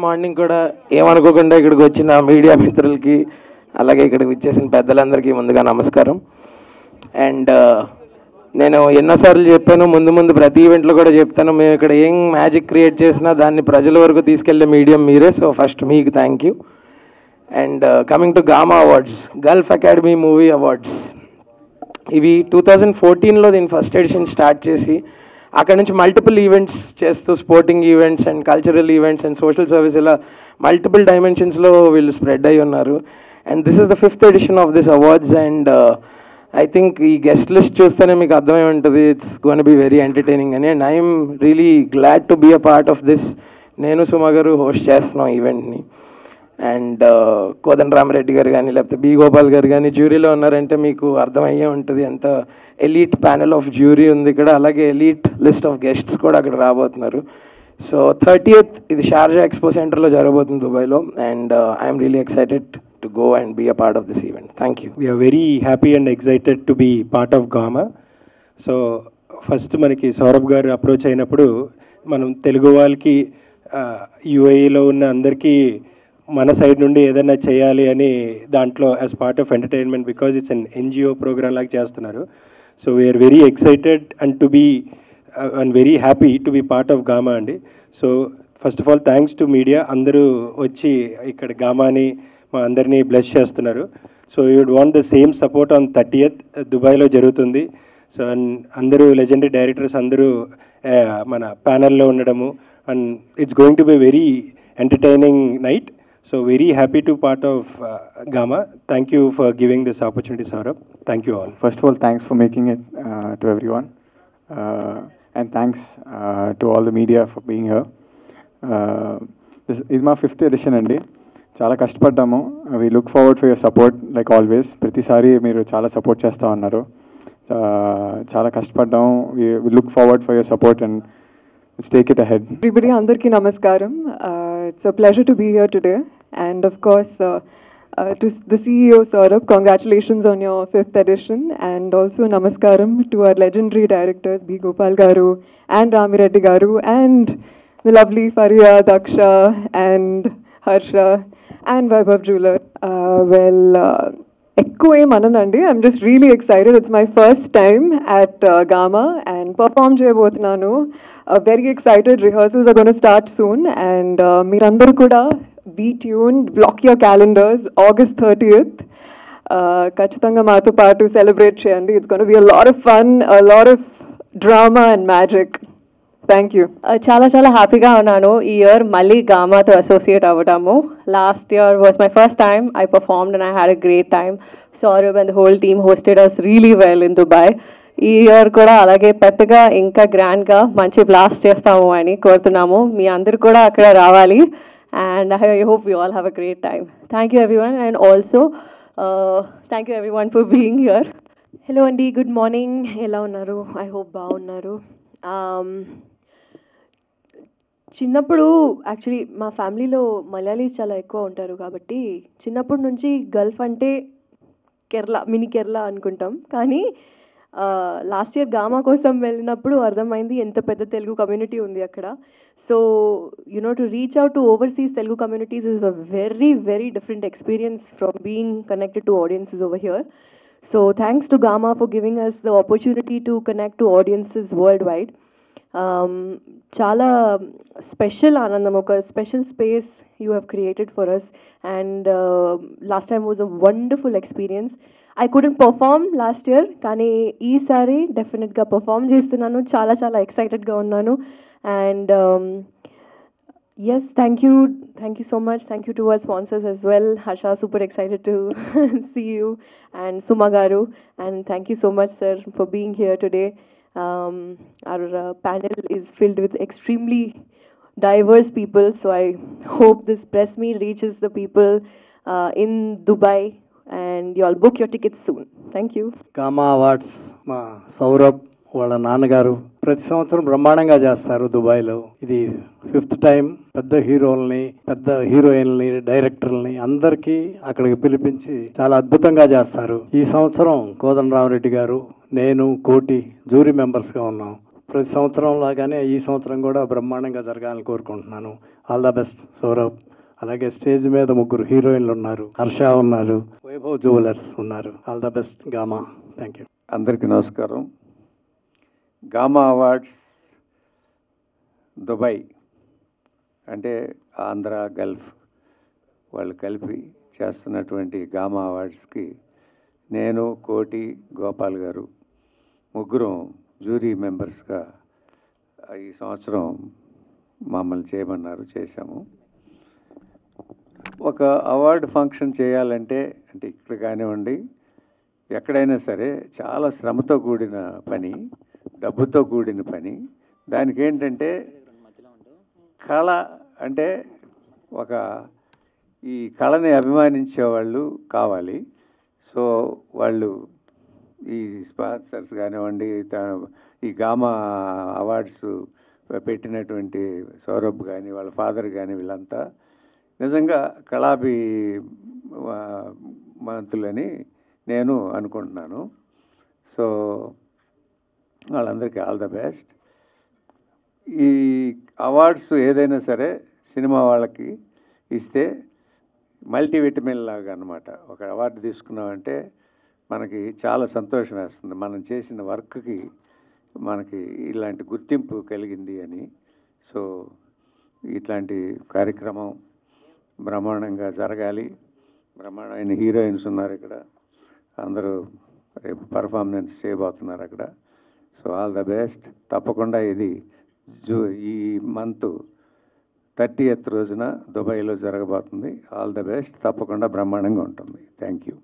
Morning కూడా ఏమనుకోకుండా ఇక్కడికి వచ్చిన మీడియా మిత్రులకి అలాగే ఇక్కడికి వచ్చేసిన పెద్దలందరికీ ముందుగా నమస్కారం. అండ్ నేను ఎన్నోసార్లు చెప్పాను, ముందు ప్రతి ఈవెంట్లో కూడా చెప్తాను, మేము ఇక్కడ ఏం మ్యాజిక్ క్రియేట్ చేసినా దాన్ని ప్రజల వరకు తీసుకెళ్లే మీడియం మీరే. సో ఫస్ట్ మీకు thank you. And coming to GAMA Awards, Gulf Academy Movie Awards, ఇవి 2014లో దీని ఫస్ట్ ఎడిషన్ స్టార్ట్ చేసి అక్కడ నుంచి మల్టిపుల్ ఈవెంట్స్ చేస్తూ sporting events and cultural events and social service ఇలా మల్టిపుల్ డైమెన్షన్స్లో వీళ్ళు స్ప్రెడ్ అయి ఉన్నారు. And this is the 5th edition of this awards. And I think ఈ గెస్ట్ లిస్ట్ చూస్తేనే మీకు అర్థమై ఉంటుంది, it's gonna be very entertaining అని. And I'm really glad to be a part of this. నేను సుమ గారు హోస్ట్ చేస్తున్నాం ఈవెంట్ని. అండ్ కోదండరామరెడ్డి గారు కానీ లేకపోతే బి గోపాల్ గారు కానీ జ్యూరీలో ఉన్నారంటే మీకు అర్థమయ్యే ఉంటుంది ఎంత ఎలీట్ ప్యానెల్ ఆఫ్ జ్యూరీ ఉంది ఇక్కడ. అలాగే ఎలీట్ లిస్ట్ ఆఫ్ గెస్ట్స్ కూడా అక్కడ రాబోతున్నారు. సో 30th ఇది షార్జా ఎక్స్పో సెంటర్లో జరగబోతుంది దుబాయ్లో. And I'm really excited to go and be a part of this event. Thank you. We're very happy and excited to be part of GAMA. So first మనకి సౌరభ్ గారు approach అయినప్పుడు మనం తెలుగు వాళ్ళకి యూఏఈలో ఉన్న అందరికీ మన సైడ్ నుండి ఏదైనా చేయాలి అని దాంట్లో as part of entertainment, because it's an NGO program లాగా చేస్తున్నారు. So we are very excited and to be and very happy to be part of Gama అండి. So first of all thanks to media, అందరూ వచ్చి ఇక్కడ గామాని మా అందరినీ బ్లెస్ చేస్తున్నారు. So you would want the same support on 30th దుబాయ్లో జరుగుతుంది. సో అందరూ లెజెండరీ డైరెక్టర్స్ అందరూ మన ప్యానెల్లో ఉండడము, and it's going to be very entertaining night. So very happy to part of Gamma. Thank you for giving this opportunity, Saurabh. Thank you all. First of all, thanks for making it to everyone. And thanks to all the media for being here. This is my 5th edition అండి. చాలా కష్టపడ్డాము. We look forward for your support like always. ప్రతిసారి మీరు చాలా support చేస్తూ ఉన్నారు. చాలా కష్టపడ్డాము. We look forward for your support and let's take it ahead. Everybody, andarki namaskaram. It's a pleasure to be here today. And of course, to the CEO, Saurabh, congratulations on your 5th edition. And also namaskaram to our legendary directors, B. Gopal Garu and Ramireddy Garu, and the lovely Faria, Daksha, and Harsha, and Vaibhav Jeweler. ఎక్కువ ఏమనండి, I'm just really excited. It's my first time at Gama and perform చేయబోతున్నాను. Very excited. Rehearsals are gonna start soon. And మీరందరూ కూడా be tuned, block your calendars. August 30th ఖచ్చితంగా మాతో పాటు celebrate చేయండి. It's gonna be a lot of fun, a lot of drama and magic. Thank you. చాలా హ్యాపీగా ఉన్నాను ఈ ఇయర్ మళ్ళీ గామాతో అసోసియేట్ అవ్వడము. Last year was my first time I performed and I had a great time. Saurabh and the whole team hosted us really well in Dubai. ఈ year కూడా అలాగే పెద్దగా ఇంకా గ్రాండ్గా మంచి బ్లాస్ట్ చేస్తాము అని కోరుతున్నాము. మీ అందరు కూడా అక్కడ రావాలి. And I hope you all have a great time. Thank you everyone. And also thank you everyone for being here. Hello అండి, గుడ్ మార్నింగ్. ఎలా ఉన్నారు? ఐ హోప్ బాగున్నారు. చిన్నప్పుడు యాక్చువల్లీ మా ఫ్యామిలీలో మలయాళీస్ చాలా ఎక్కువ ఉంటారు కాబట్టి చిన్నప్పటి నుంచి గల్ఫ్ అంటే కేరళ, మినీ కేరళ అనుకుంటాం. కానీ లాస్ట్ ఇయర్ గామా కోసం వెళ్ళినప్పుడు అర్థమైంది ఎంత పెద్ద తెలుగు కమ్యూనిటీ ఉంది అక్కడ. So to reach out to overseas Telugu communities is a very very different experience from being connected to audiences over here. So thanks to GAMA for giving us the opportunity to connect to audiences worldwide. చాలా special ఆనందం, ఒక special space you have created for us, and last time was a wonderful experience. I couldn't perform last year, కానీ ఈసారి డెఫినెట్గా perform చేస్తున్నాను. చాలా ఎక్సైటెడ్గా ఉన్నాను. And yes, thank you so much. Thank you to our sponsors as well. Harsha, super excited to see you, and Suma Garu, and thank you so much sir for being here today. Our panel is filled with extremely diverse people, so I hope this press meet reaches the people in Dubai, and you all book your tickets soon. Thank you. Gamma Awards మా సౌరభ్ వాళ్ళ నాన్నగారు ప్రతి సంవత్సరం బ్రహ్మాండంగా చేస్తారు దుబాయ్లో. ఇది 5th time. పెద్ద హీరోల్ని, పెద్ద హీరోయిన్లని, డైరెక్టర్లని అందరికీ అక్కడికి పిలిపించి చాలా అద్భుతంగా చేస్తారు. ఈ సంవత్సరం కోదండరామరెడ్డి గారు, నేను, కోటి జ్యూరీ మెంబర్స్గా ఉన్నాం. ప్రతి సంవత్సరం లాగానే ఈ సంవత్సరం కూడా బ్రహ్మాండంగా జరగాలని కోరుకుంటున్నాను. All the best Saurabh. అలాగే స్టేజ్ మీద 3 హీరోయిన్లు ఉన్నారు. హర్ష ఉన్నారు, వైభవ్ జ్యువెలర్స్ ఉన్నారు. All the best gamma. Thank you. అందరికీ నమస్కారం. గామా అవార్డ్స్ దుబాయ్ అంటే ఆంధ్ర గల్ఫ్ వాళ్ళు కలిపి చేస్తున్నటువంటి గామా అవార్డ్స్కి నేను, కోటి, గోపాల్ గారు ముగ్గురం జ్యూరీ మెంబర్స్గా ఈ సంవత్సరం మమ్మల్ని చేయమన్నారు, చేశాము. ఒక అవార్డు ఫంక్షన్ చేయాలంటే అంటే ఇక్కడ కానివ్వండి ఎక్కడైనా సరే చాలా శ్రమతో కూడిన పని, డబ్బుతో కూడిన పని. దానికి ఏంటంటే కళ అంటే ఒక ఈ కళని అభిమానించే వాళ్ళు కావాలి. సో వాళ్ళు ఈ స్పాన్సర్స్ కానివ్వండి, ఈ గామా అవార్డ్స్ పెట్టినటువంటి సౌరభ్ కానీ వాళ్ళ ఫాదర్ కానీ వీళ్ళంతా నిజంగా కళాభిమానులని నేను అనుకుంటున్నాను. సో వాళ్ళందరికీ ఆల్ ద బెస్ట్. ఈ అవార్డ్స్ ఏదైనా సరే సినిమా వాళ్ళకి ఇస్తే మల్టీవిటమిన్ లాగా అన్నమాట. ఒక అవార్డు తీసుకున్నామంటే మనకి చాలా సంతోషం వేస్తుంది, మనం చేసిన వర్క్కి మనకి ఇలాంటి గుర్తింపు కలిగింది అని. సో ఇట్లాంటి కార్యక్రమం బ్రహ్మాండంగా జరగాలి. బ్రహ్మాండమైన హీరోయిన్స్ ఉన్నారు ఇక్కడ, అందరూ రేపు పర్ఫార్మెన్స్ చేయబోతున్నారు అక్కడ. So all the best. తప్పకుండా ఇది ఈ మంత్ 30th రోజున దుబాయ్లో జరగబోతుంది. All the best. తప్పకుండా బ్రహ్మాండంగా ఉంటుంది. Thank you.